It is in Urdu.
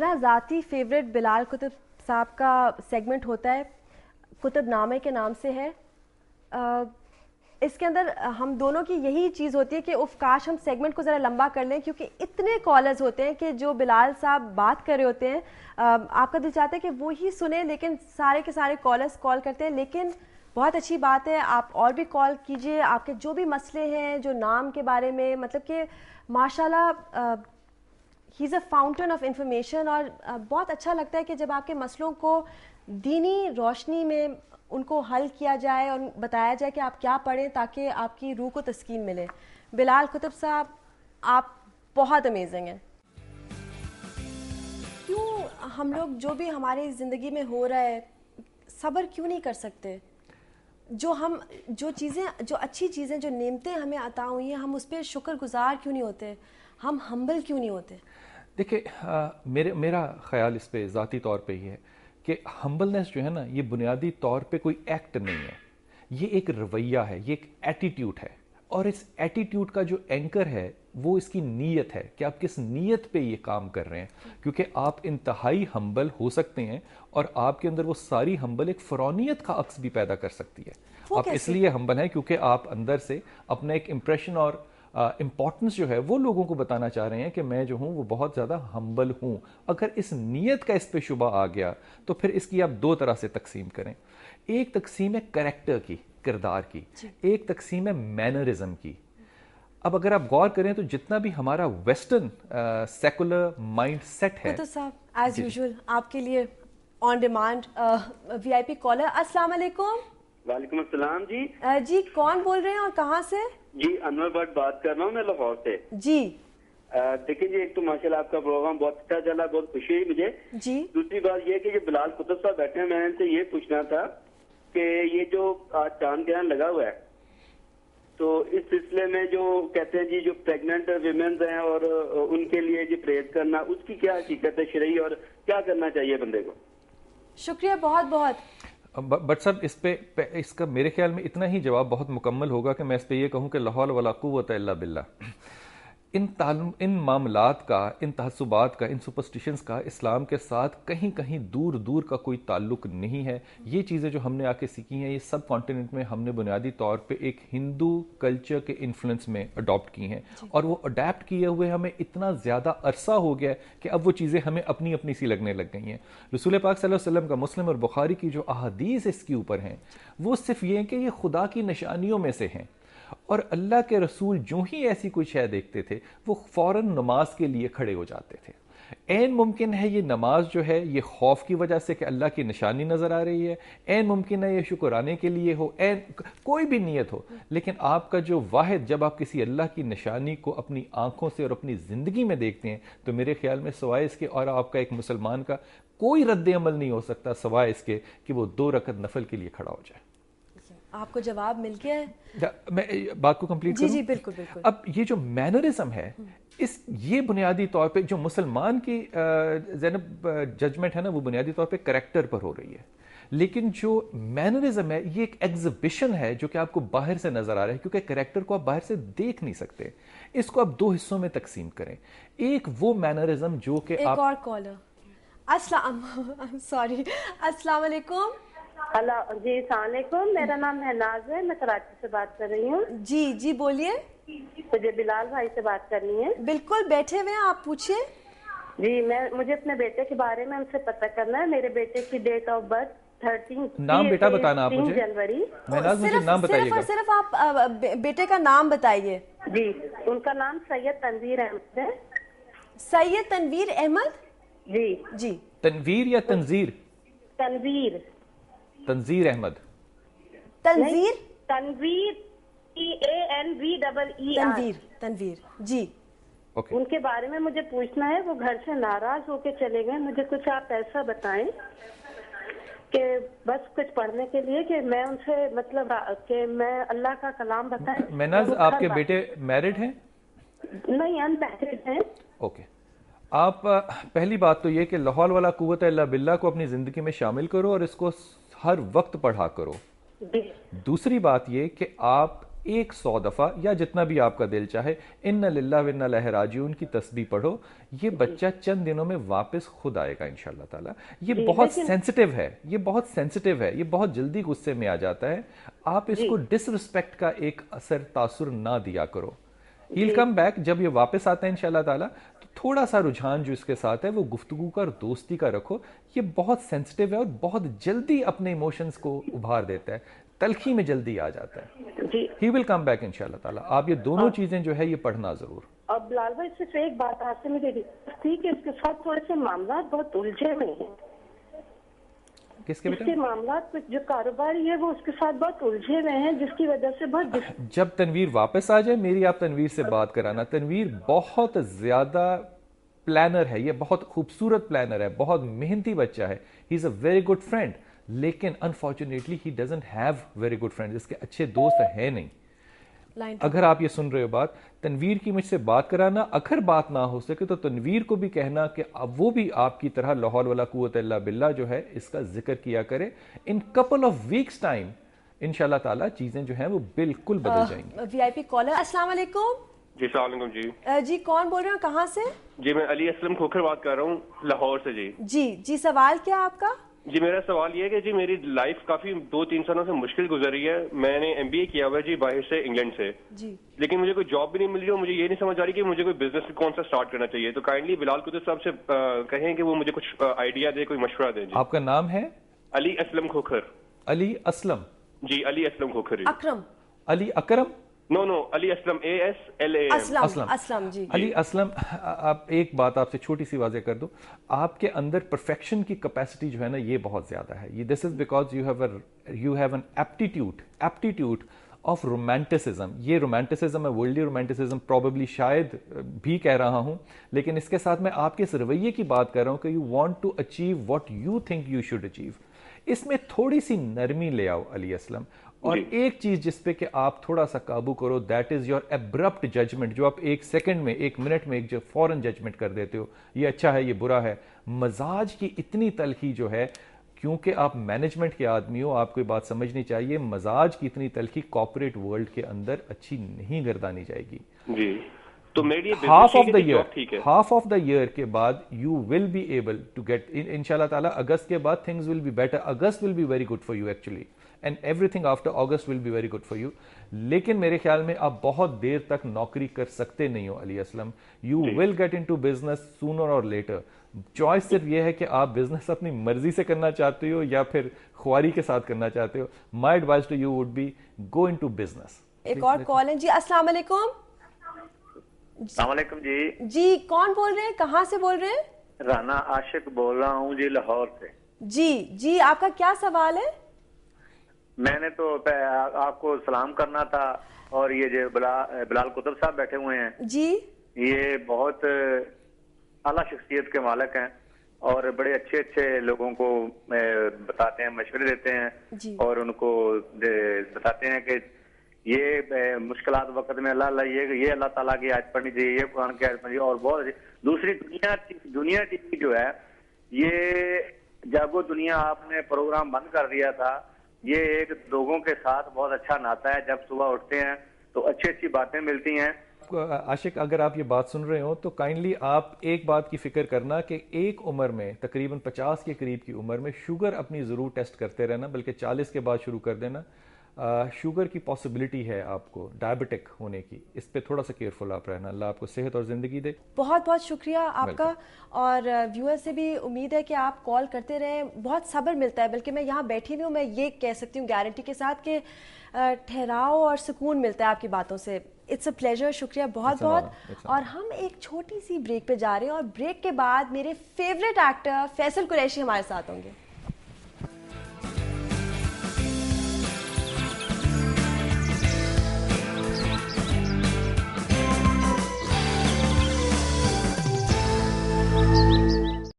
میرا ذاتی فیوریٹ بلال کتب صاحب کا سیگمنٹ ہوتا ہے، کتب نامے کے نام سے ہے. اس کے اندر ہم دونوں کی یہی چیز ہوتی ہے کہ کاش ہم سیگمنٹ کو ذرا لمبا کر لیں، کیونکہ اتنے کالرز ہوتے ہیں کہ جو بلال صاحب بات کر رہے ہوتے ہیں آپ کا دل چاہتا ہے کہ وہی سنیں، لیکن سارے کے سارے کالرز کال کرتے ہیں. لیکن بہت اچھی بات ہے، آپ اور بھی کال کیجئے، آپ کے جو بھی مسئلے ہیں جو نام کے بارے میں، مطلب کہ ماشاءاللہ ہی is a fountain of information. اور بہت اچھا لگتا ہے کہ جب آپ کے مسئلوں کو دینی روشنی میں ان کو حل کیا جائے اور بتایا جائے کہ آپ کیا پڑھیں تاکہ آپ کی روح کو تسکین ملے. بلال کتب صاحب آپ بہت امیزنگ ہیں. کیوں ہم لوگ جو بھی ہماری زندگی میں ہو رہا ہے صبر کیوں نہیں کر سکتے؟ جو اچھی چیزیں جو نعمتیں ہمیں عطا ہوئی ہیں ہم اس پہ شکر گزار کیوں نہیں ہوتے؟ ہم ہمبل کیوں نہیں ہوتے؟ دیکھیں میرا خیال اس پہ ذاتی طور پہ یہ ہے کہ ہمبلنس جو ہے نا، یہ بنیادی طور پہ کوئی ایکٹ نہیں ہے، یہ ایک رویہ ہے، یہ ایک ایٹیٹیوڈ ہے. اور اس ایٹیٹیوڈ کا جو اینکر ہے وہ اس کی نیت ہے کہ آپ کس نیت پہ یہ کام کر رہے ہیں. کیونکہ آپ انتہائی ہمبل ہو سکتے ہیں اور آپ کے اندر وہ ساری ہمبل ایک فرعونیت کا عکس بھی پیدا کر سکتی ہے. آپ اس لیے ہمبل ہیں کیونکہ آپ اندر سے اپنا ایک امپریشن اور امپورٹنس جو ہے وہ لوگوں کو بتانا چاہ رہے ہیں کہ میں جو ہوں وہ بہت زیادہ ہمبل ہوں. اگر اس نیت کا اس پہ شبہ آ گیا تو پھر اس کی آپ دو طرح سے تقسیم کریں. ایک تقسیم ہے کریکٹر کی، کردار کی، ایک تقسیم ہے مینرزم کی. اب اگر آپ غور کریں تو جتنا بھی ہمارا ویسٹرن سیکولر مائنڈ سیٹ ہے. تو صاحب ایز یوزول آپ کے لیے on demand we I P collar. السلام علیکم. وعلیکم السلام. جی کون بول رہے ہیں اور کہاں سے؟ جی انور بٹ بات کر رہا ہوں میں لاہور سے. جی دیکھیں جی، ایک تو ماشاءاللہ آپ کا پروگرام بہت اچھا چلا، بہت خوشی ہوئی مجھے. جی دوسری بات یہ کہ جو بلال کتب صاحب بیٹھے ہیں، میں ان سے یہ پوچھنا تھا کہ یہ جو آج چاند گرہن لگا ہوا ہے تو اس سلسلے میں جو کہتے ہیں جی جو پریگننٹ ویمنز ہیں اور ان کے لیے جی پریز کرنا، اس کی کیا حقیقت ہے شرعی اور کیا کرنا چاہیے بندے کو؟ شکریہ بہت بہت. بٹ صاحب اس کا میرے خیال میں اتنا ہی جواب بہت مکمل ہوگا کہ میں اس پہ یہ کہوں کہ لا حول ولا قوت الا باللہ. ان معاملات کا، ان تعصبات کا، ان سپرسٹیشنز کا اسلام کے ساتھ کہیں کہیں دور دور کا کوئی تعلق نہیں ہے. یہ چیزیں جو ہم نے آ کے سیکھی ہیں یہ سب کانٹیننٹ میں ہم نے بنیادی طور پہ ایک ہندو کلچر کے انفلوئنس میں اڈاپٹ کی ہیں، اور وہ اڈیپٹ کیے ہوئے ہمیں اتنا زیادہ عرصہ ہو گیا ہے کہ اب وہ چیزیں ہمیں اپنی اپنی سی لگنے لگ گئی ہیں. رسول پاک صلی اللہ علیہ وسلم کا مسلم اور بخاری کی جو احادیث اس کے اوپر ہیں وہ صرف یہ ہیں کہ یہ خدا کی نشانیوں میں سے ہیں، اور اللہ کے رسول جو ہی ایسی کوئی شے دیکھتے تھے وہ فوراً نماز کے لیے کھڑے ہو جاتے تھے. عین ممکن ہے یہ نماز جو ہے یہ خوف کی وجہ سے کہ اللہ کی نشانی نظر آ رہی ہے، عین ممکن ہے یہ شکرانے کے لیے ہو، عین کوئی بھی نیت ہو، لیکن آپ کا جو واحد جب آپ کسی اللہ کی نشانی کو اپنی آنکھوں سے اور اپنی زندگی میں دیکھتے ہیں تو میرے خیال میں سوائے اس کے اور آپ کا ایک مسلمان کا کوئی رد عمل نہیں ہو سکتا سوائے اس کے کہ وہ 2 رکعت نفل کے لیے کھڑا ہو جائے. آپ کو جواب مل گیا ہے؟ میں بات کو کمپلیٹ کروں؟ جی بالکل بالکل. اب یہ جو مینرزم ہے یہ بنیادی طور پہ جو مسلمان کی زینب ججمنٹ ہے نا وہ بنیادی طور پہ کریکٹر پر ہو رہی ہے، لیکن جو مینرزم ہے یہ ایک ایگزیبیشن ہے جو کہ آپ کو باہر سے نظر آ رہا ہے، کیونکہ کریکٹر کو آپ باہر سے دیکھ نہیں سکتے. اس کو آپ 2 حصوں میں تقسیم کریں. ایک وہ مینرزم جو کہ ایک اور کالر. السلام علیکم. جی السلام علیکم. میرا نام ناز ہے، میں کراچی سے بات کر رہی ہوں. جی بولیے. مجھے بلال بھائی سے بات کرنی ہے. بالکل بیٹھے ہوئے ہیں، آپ پوچھیے. جی مجھے اپنے بیٹے کے بارے میں ان سے پتہ کرنا ہے. میرے بیٹے کی ڈیٹ آف برتھ 13 نام بیٹا بتانا آپ مجھے. جنوری. مجھے نام بتائیے گا. صرف آپ بیٹے کا نام بتائیے. جی ان کا نام سید تنویر احمد ہے. سید تنویر احمد. جی تنویر یا تنظیر؟ تنظیر احمد. تنویر تنویر. جی ان کے بارے میں مجھے پوچھنا ہے. وہ گھر سے ناراض ہو کے چلے گئے. مجھے کچھ آپ ایسا بتائیں کہ بس کچھ پڑھنے کے لیے کہ میں ان سے مطلب کہ میں اللہ کا کلام بتائیں. میناز آپ کے بیٹے میرڈ ہیں؟ نہیں ان میرڈ ہیں. اوکے. آپ پہلی بات تو یہ کہ لا حول ولا قوت الا باللہ کو اپنی زندگی میں شامل کرو اور اس کو ہر وقت پڑھا کرو. دوسری بات یہ کہ آپ 100 دفعہ یا جتنا بھی آپ کا دل چاہے ان للہ و انا الیہ راجعون کی تسبیح پڑھو. یہ بچہ چند دنوں میں واپس خود آئے گا انشاءاللہ تعالیٰ. یہ بہت سینسٹیو ہے, یہ بہت سینسٹیو ہے, یہ بہت جلدی غصے میں آ جاتا ہے. آپ اس کو ڈس رسپیکٹ کا ایک اثر تاثر نہ دیا کرو. He'll come back. جب یہ واپس آتا ہے انشاءاللہ تعالیٰ تو تھوڑا سا رجحان جو اس کے ساتھ ہے وہ گفتگو کا اور دوستی کا رکھو. یہ بہت سینسٹیو ہے اور بہت جلدی اپنے ایموشنز کو ابھار دیتا ہے, تلخی میں جلدی آ جاتا ہے. ہی ول کم بیک انشاءاللہ تعالیٰ. آپ یہ دونوں چیزیں جو ہے یہ پڑھنا ضرور. اب بلال بھائی صرف ایک بات آپ سے مجھے تھی کہ اس کے ساتھ تھوڑے سے معاملات بہت الجھے ہوئے ہیں. کس کے اس کے معاملات جو کاروباری ہے وہ اس کے ساتھ بہت الجھے ہوئے ہیں, جس کی وجہ سے بہت جب تنویر واپس آ جائے میری آپ تنویر سے بات کرانا. تنویر بہت زیادہ پلانر ہے, یہ بہت خوبصورت پلانر ہے, بہت محنتی بچہ ہے. He is a very good friend, لیکن unfortunately he doesn't have very good friend. اس کے اچھے دوست ہیں نہیں. اگر آپ یہ سن رہے ہو بات, تنویر کی مجھ سے بات کرانا. اگر بات نہ ہو سکے تو تنویر کو بھی کہنا کہ اب وہ بھی آپ کی طرح لا حول ولا قوت الا باللہ جو ہے اس کا ذکر کیا کرے. ان کپل آف ویکس ٹائم انشاءاللہ تعالیٰ چیزیں جو ہیں وہ بالکل بدل جائیں گی. وی آئی پی کالر, السلام علیکم. جی السلام علیکم. جی کون بول رہے ہیں, کہاں سے؟ جی میں علی اسلم کھوکھر بات کر رہا ہوں لاہور سے. جی سوال کیا آپ کا؟ جی میرا سوال یہ ہے کہ جی میری لائف کافی 2-3 سالوں سے مشکل گزر رہی ہے. میں نے MBA کیا ہوا ہے جی باہر سے, انگلینڈ سے, لیکن مجھے کوئی جاب بھی نہیں مل رہی اور مجھے یہ نہیں سمجھ آ رہی کہ مجھے کوئی بزنس کون سا اسٹارٹ کرنا چاہیے. تو کائنڈلی بلال قطب صاحب سے کہیں کہ وہ مجھے کچھ آئیڈیا دے, کوئی مشورہ دے. جی آپ کا نام ہے؟ علی اسلم کھوکھر. علی اسلم. جی علی اسلم کھوکھر. اکرم. علی اکرم. نو علی اسلم, ASLAM. اسلم. جی علی اسلم, آپ ایک بات آپ سے چھوٹی سی واضح کر دوں. آپ کے اندر پرفیکشن کی کیپیسٹی جو ہے نا یہ بہت زیادہ ہے. یہ this is because you have an aptitude of romanticism. یہ رومانٹسزم ہے, ورلڈلی رومانٹسزم پروبیبلی شاید بھی کہہ رہا ہوں, لیکن اس کے ساتھ میں آپ کے اس رویے کی بات کر رہا ہوں کہ you want to achieve what you think you should achieve. اس میں تھوڑی سی نرمی لے آؤ علی اسلم. اور ایک چیز جس پہ کہ آپ تھوڑا سا قابو کرو, دیٹ از یور ایبرپٹ ججمنٹ, جو آپ 1 سیکنڈ میں 1 منٹ میں ایک جو فوراً ججمنٹ کر دیتے ہو, یہ اچھا ہے یہ برا ہے. مزاج کی اتنی تلخی جو ہے, کیونکہ آپ مینجمنٹ کے آدمی ہو, آپ کو بات سمجھنی چاہیے, مزاج کی اتنی تلخی کارپوریٹ ورلڈ کے اندر اچھی نہیں گردانی جائے گی. جی تو میری ہاف آف دا ایئر کے بعد you will be able to get انشاءاللہ تعالیٰ. اگست کے بعد things will be better. August will be very good for you actually, and everything after August will be very good for you. لیکن میرے خیال میں آپ بہت دیر تک نوکری کر سکتے نہیں ہو Ali Aslam. You will get into business sooner or later. Choice صرف یہ ہے کہ آپ بزنس اپنی مرضی سے کرنا چاہتے ہو یا پھر خواری کے ساتھ کرنا چاہتے ہو. My advice to you would be go into business. ایک اور کال ہے. جی السلام علیکم. السلام علیکم. جی کون بول رہے ہیں, کہاں سے بول رہے ہیں؟ رانا عاشق بول رہا ہوں جی, لاہور سے. جی آپ کا کیا سوال ہے؟ میں نے تو آپ کو سلام کرنا تھا, اور یہ جو بلال قطب صاحب بیٹھے ہوئے ہیں جی, یہ بہت اعلیٰ شخصیت کے مالک ہیں اور بڑے اچھے لوگوں کو بتاتے ہیں, مشورے دیتے ہیں اور ان کو بتاتے ہیں کہ یہ مشکلات وقت میں اللہ یہ اللہ تعالیٰ کی آیت پڑھنی چاہیے, یہ قرآن کی آیت پڑھنی چاہیے. اور بہت دوسری دنیا ٹی وی جو ہے, یہ جب وہ دنیا آپ نے پروگرام بند کر دیا تھا, یہ ایک لوگوں کے ساتھ بہت اچھا ناتا ہے. جب صبح اٹھتے ہیں تو اچھی باتیں ملتی ہیں. عاشق اگر آپ یہ بات سن رہے ہو تو کائنڈلی آپ ایک بات کی فکر کرنا کہ ایک عمر میں تقریباً 50 کے قریب کی عمر میں شوگر اپنی ضرور ٹیسٹ کرتے رہنا, بلکہ 40 کے بعد شروع کر دینا. شوگر کی پاسبلٹی ہے آپ کو ڈائبٹک ہونے کی, اس پہ تھوڑا سا کیئرفل آپ رہنا. اللہ آپ کو صحت اور زندگی دے. بہت شکریہ آپ کا, اور ویور سے بھی امید ہے کہ آپ کال کرتے رہیں. بہت صبر ملتا ہے, بلکہ میں یہاں بیٹھی ہوئی ہوں, میں یہ کہہ سکتی ہوں گارنٹی کے ساتھ کہ ٹھہراؤ اور سکون ملتا ہے آپ کی باتوں سے. It's a pleasure. شکریہ بہت. اور ہم ایک چھوٹی سی بریک پہ جا رہے ہیں, اور بریک کے بعد میرے فیوریٹ ایکٹر فیصل قریشی ہمارے ساتھ ہوں گے.